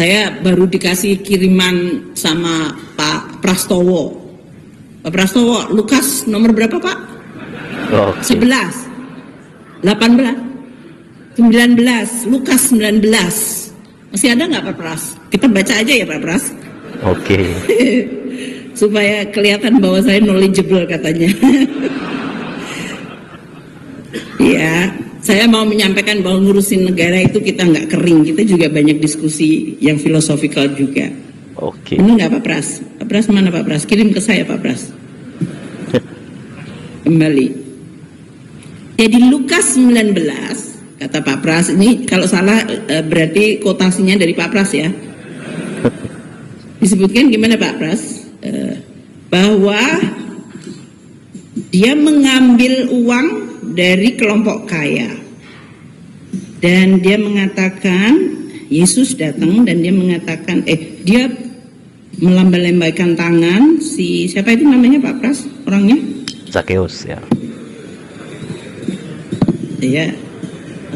Saya baru dikasih kiriman sama Pak Prastowo. Pak Prastowo, Lukas nomor berapa Pak? 11, 18, 19, Lukas 19. Masih ada nggak Pak Pras? Kita baca aja ya Pak Pras. Oke. Supaya kelihatan bahwa saya knowledgeable katanya. Ya, saya mau menyampaikan bahwa ngurusin negara itu kita nggak kering, kita juga banyak diskusi yang filosofikal juga. Oke. Ini nggak Pak Pras? Pak Pras mana Pak Pras? Kirim ke saya Pak Pras. Kembali. Jadi Lukas 19, kata Pak Pras, ini kalau salah berarti kotasinya dari Pak Pras ya. Disebutkan gimana Pak Pras? Bahwa dia mengambil uang dari kelompok kaya dan dia mengatakan, Yesus datang dan dia mengatakan, dia melambai-lambaikan tangan, si siapa itu namanya Pak Pras orangnya? Zakheus ya. Ya,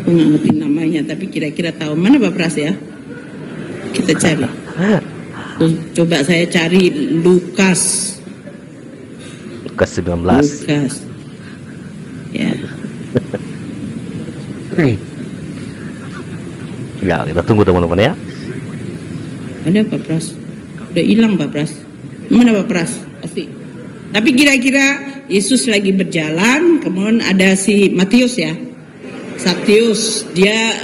aku nggak ngerti namanya tapi kira-kira tahu mana Pak Pras ya? Kita cari. Coba saya cari Lukas 19. Lukas. Ya. Ya, kita tunggu teman-teman ya. Ada Pak Pras. Udah hilang Pak Pras. Mana Pak Pras? Pasti. Tapi kira-kira Yesus lagi berjalan, kemudian ada si Matius ya. Satius, dia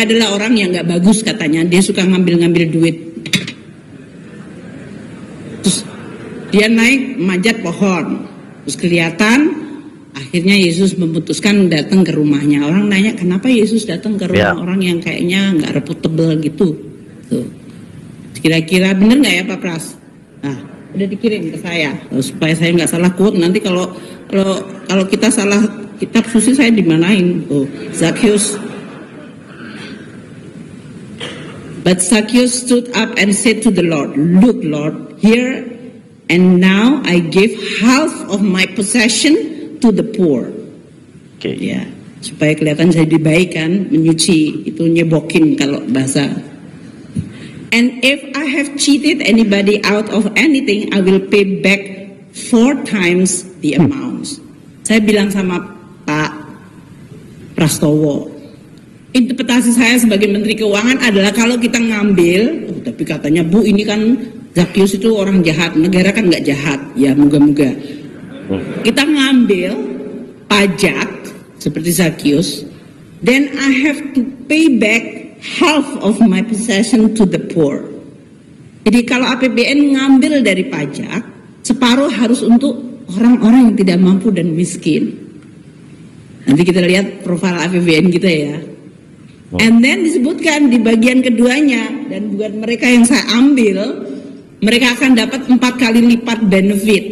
adalah orang yang nggak bagus katanya. Dia suka ngambil-ngambil duit. Terus dia naik manjat pohon. Terus kelihatan akhirnya Yesus memutuskan datang ke rumahnya. Orang nanya kenapa Yesus datang ke rumah orang yang kayaknya nggak reputable gitu. Tuh. Kira-kira bener nggak ya Pak Pras? Nah, udah dikirim ke saya supaya saya nggak salah quote. Nanti kalau kita salah kitab suci saya dimanain. Tuh, Zakheus. But Zacchaeus stood up and said to the Lord, "Look, Lord, here and now I give half of my possession to the poor." Oke. Ya, supaya kelihatan saya dibaikan, menyuci, itu nyebokin kalau bahasa. And if I have cheated anybody out of anything, I will pay back 4 times the amount. Saya bilang sama Pak Prastowo, interpretasi saya sebagai Menteri Keuangan adalah kalau kita ngambil, tapi katanya Bu ini kan Zakheus itu orang jahat, negara kan nggak jahat, ya moga-moga. Kita ngambil pajak seperti Zakheus, then I have to pay back half of my possession to the poor. Jadi kalau APBN ngambil dari pajak, separuh harus untuk orang-orang yang tidak mampu dan miskin. Nanti kita lihat profil APBN kita ya. And then disebutkan di bagian keduanya, dan buat mereka yang saya ambil, mereka akan dapat 4 kali lipat benefit.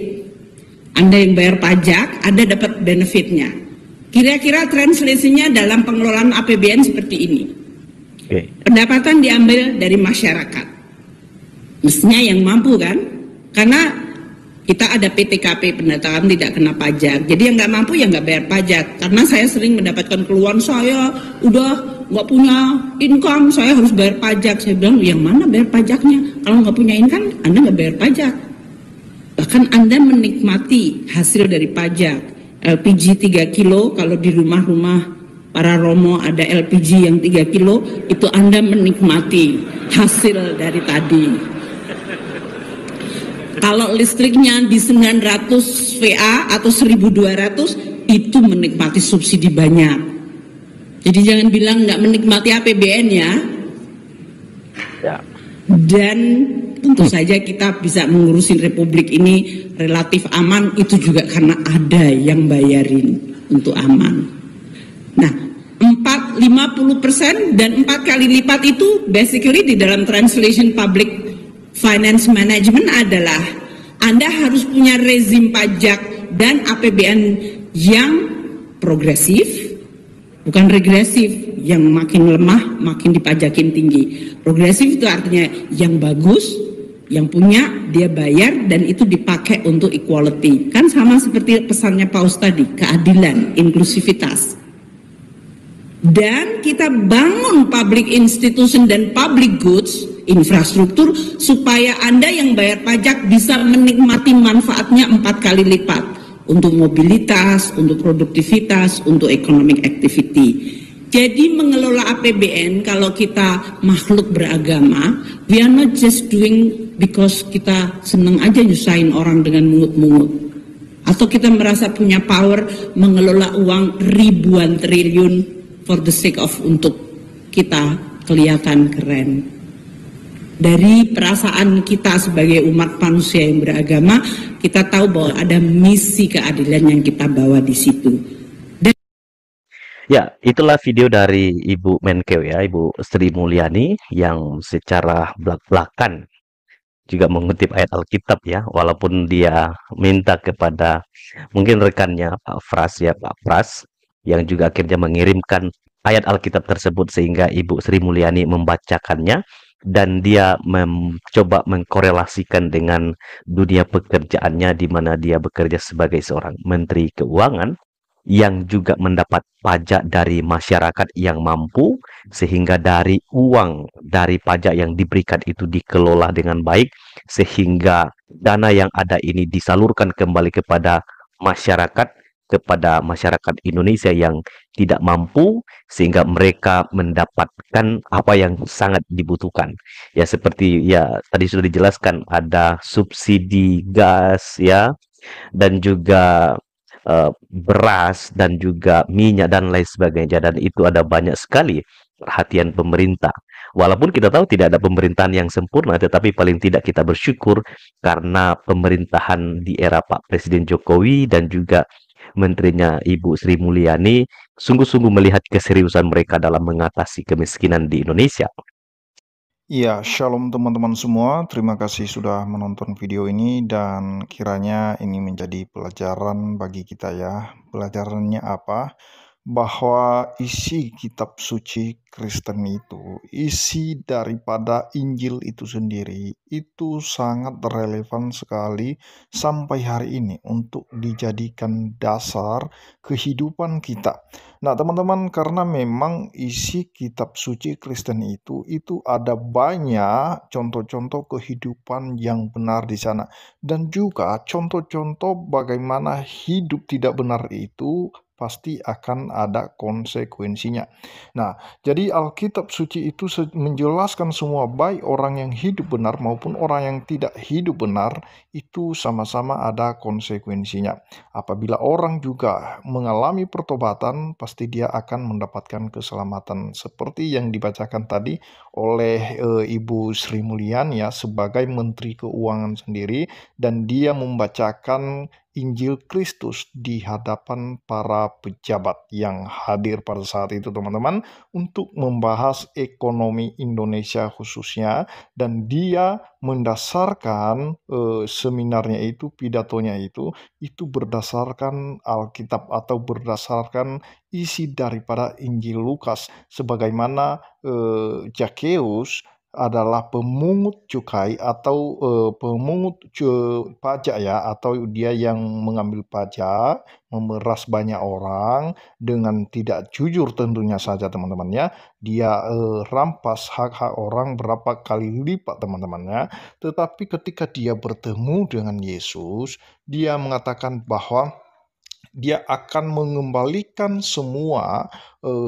Anda yang bayar pajak, Anda dapat benefitnya. Kira-kira translasinya dalam pengelolaan APBN seperti ini. Pendapatan diambil dari masyarakat, mestinya yang mampu kan, karena kita ada PTKP, pendapatan tidak kena pajak. Jadi yang nggak mampu ya nggak bayar pajak. Karena saya sering mendapatkan keluhan, saya udah nggak punya income, saya harus bayar pajak. Saya bilang, yang mana bayar pajaknya? Kalau nggak punya income, Anda nggak bayar pajak. Bahkan Anda menikmati hasil dari pajak. LPG 3 kilo, kalau di rumah-rumah para Romo ada LPG yang 3 kilo, itu Anda menikmati hasil dari tadi. Kalau listriknya di 900 VA atau 1200, itu menikmati subsidi banyak. Jadi jangan bilang nggak menikmati APBN ya. Dan tentu saja kita bisa mengurusin republik ini relatif aman, itu juga karena ada yang bayarin untuk aman. Nah, 50% dan 4 kali lipat itu basically di dalam translation public finance management adalah Anda harus punya rezim pajak dan APBN yang progresif, bukan regresif, yang makin lemah makin dipajakin tinggi. Progresif itu artinya yang bagus, yang punya dia bayar dan itu dipakai untuk equality. Kan sama seperti pesannya Paus tadi, keadilan, inklusivitas. Dan kita bangun public institution dan public goods, infrastruktur, supaya Anda yang bayar pajak bisa menikmati manfaatnya 4 kali lipat untuk mobilitas, untuk produktivitas, untuk economic activity. Jadi mengelola APBN kalau kita makhluk beragama, we are not just doing because kita senang aja nyusahin orang dengan mungut-mungut. Atau kita merasa punya power mengelola uang ribuan triliun for the sake of untuk kita kelihatan keren. Dari perasaan kita sebagai umat manusia yang beragama, kita tahu bahwa ada misi keadilan yang kita bawa di situ. Ya, itulah video dari Ibu Menkeu ya, Ibu Sri Mulyani yang secara belak-belakan juga mengutip ayat Alkitab ya, walaupun dia minta kepada mungkin rekannya Pak Pras yang juga akhirnya mengirimkan ayat Alkitab tersebut sehingga Ibu Sri Mulyani membacakannya dan dia mencoba mengkorelasikan dengan dunia pekerjaannya di mana dia bekerja sebagai seorang Menteri Keuangan yang juga mendapat pajak dari masyarakat yang mampu sehingga dari uang dari pajak yang diberikan itu dikelola dengan baik sehingga dana yang ada ini disalurkan kembali kepada masyarakat Indonesia yang tidak mampu sehingga mereka mendapatkan apa yang sangat dibutuhkan. Ya seperti ya tadi sudah dijelaskan ada subsidi gas ya dan juga beras dan juga minyak dan lain sebagainya dan itu ada banyak sekali perhatian pemerintah. Walaupun kita tahu tidak ada pemerintahan yang sempurna, tetapi paling tidak kita bersyukur karena pemerintahan di era Pak Presiden Jokowi dan juga menterinya Ibu Sri Mulyani sungguh-sungguh melihat keseriusan mereka dalam mengatasi kemiskinan di Indonesia. Iya, shalom teman-teman semua. Terima kasih sudah menonton video ini dan kiranya ini menjadi pelajaran bagi kita ya. Pelajarannya apa? Bahwa isi kitab suci Kristen itu, isi daripada Injil itu sendiri, itu sangat relevan sekali sampai hari ini untuk dijadikan dasar kehidupan kita. Nah, teman-teman, karena memang isi kitab suci Kristen itu ada banyak contoh-contoh kehidupan yang benar di sana. Dan juga contoh-contoh bagaimana hidup tidak benar itu pasti akan ada konsekuensinya. Nah, jadi Alkitab suci itu menjelaskan semua baik orang yang hidup benar maupun orang yang tidak hidup benar itu sama-sama ada konsekuensinya. Apabila orang juga mengalami pertobatan, pasti dia akan mendapatkan keselamatan. Seperti yang dibacakan tadi oleh Ibu Sri Mulyani ya sebagai Menteri Keuangan sendiri dan dia membacakan Injil Kristus di hadapan para pejabat yang hadir pada saat itu teman-teman untuk membahas ekonomi Indonesia khususnya dan dia mendasarkan seminarnya itu, pidatonya itu berdasarkan Alkitab atau berdasarkan isi daripada Injil Lukas sebagaimana Zakheus adalah pemungut cukai atau pemungut pajak ya atau dia yang mengambil pajak memeras banyak orang dengan tidak jujur tentunya saja teman-temannya dia rampas hak-hak orang berapa kali lipat teman-temannya tetapi ketika dia bertemu dengan Yesus dia mengatakan bahwa dia akan mengembalikan semua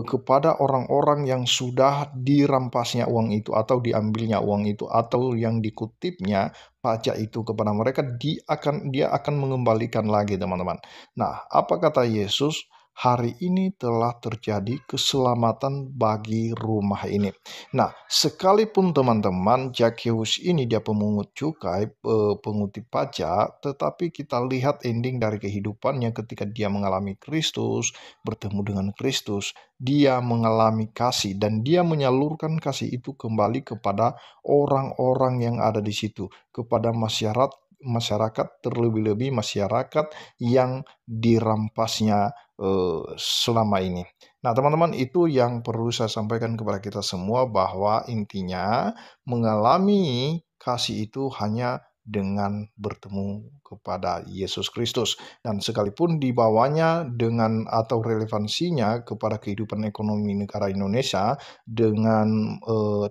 kepada orang-orang yang sudah dirampasnya uang itu atau diambilnya uang itu atau yang dikutipnya pajak itu kepada mereka dia akan mengembalikan lagi teman-teman. Nah, apa kata Yesus? Hari ini telah terjadi keselamatan bagi rumah ini. Nah, sekalipun teman-teman Zakheus ini dia pemungut cukai, pengutip pajak, tetapi kita lihat ending dari kehidupannya ketika dia mengalami Kristus, bertemu dengan Kristus, dia mengalami kasih dan dia menyalurkan kasih itu kembali kepada orang-orang yang ada di situ, kepada masyarakat terlebih-lebih masyarakat yang dirampasnya selama ini. Nah, teman-teman, itu yang perlu saya sampaikan kepada kita semua bahwa intinya mengalami kasih itu hanya dengan bertemu kepada Yesus Kristus. Dan sekalipun dibawanya dengan atau relevansinya kepada kehidupan ekonomi negara Indonesia dengan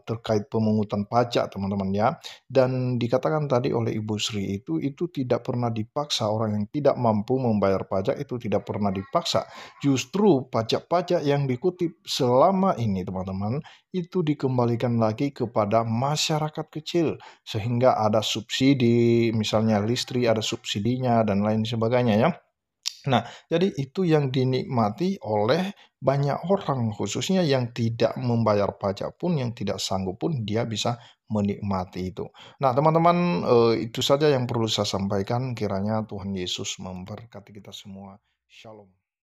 terkait pemungutan pajak, teman-teman ya. Dan dikatakan tadi oleh Ibu Sri itu tidak pernah dipaksa, orang yang tidak mampu membayar pajak itu tidak pernah dipaksa. Justru pajak-pajak yang dikutip selama ini, teman-teman, itu dikembalikan lagi kepada masyarakat kecil, sehingga ada subsidi, misalnya listrik ada subsidinya dan lain sebagainya ya. Nah, jadi itu yang dinikmati oleh banyak orang, khususnya yang tidak membayar pajak pun, yang tidak sanggup pun, dia bisa menikmati itu. Nah, teman-teman, itu saja yang perlu saya sampaikan. Kiranya Tuhan Yesus memberkati kita semua. Shalom.